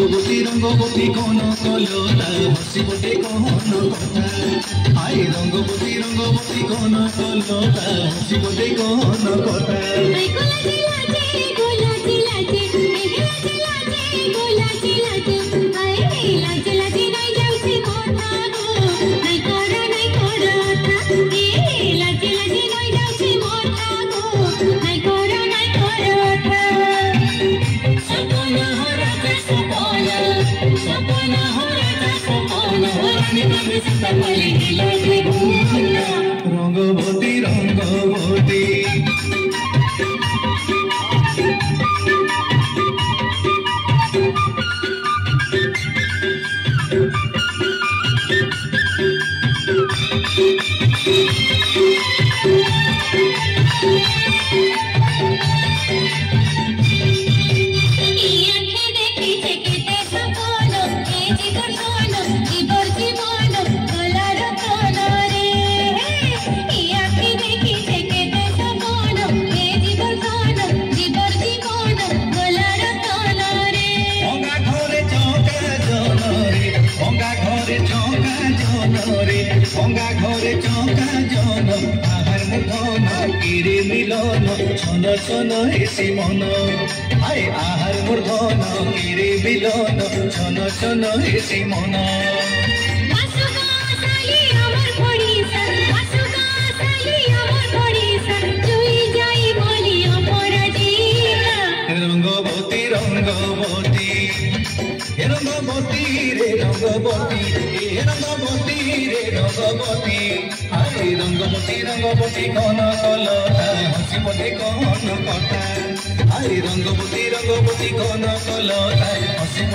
रंगवती कौन कलता हसीबटे कौन कथा आई रंगवती कौन कलता हसीबटे कौन कथा रंगवती रंगवती भंगा घरे चौका जन आहार मुठन किरे मिलन छन छन हेसी मन आए आहार मूर्धन किरे मिलन छन छन हेसी मन रंगवती रंगवती रंगवती रे रंगवती रंगवती रे रंगवती आई रंगवती कौन कलता हसीबटे कौन कथा आई रंगवती कौन कलता हसी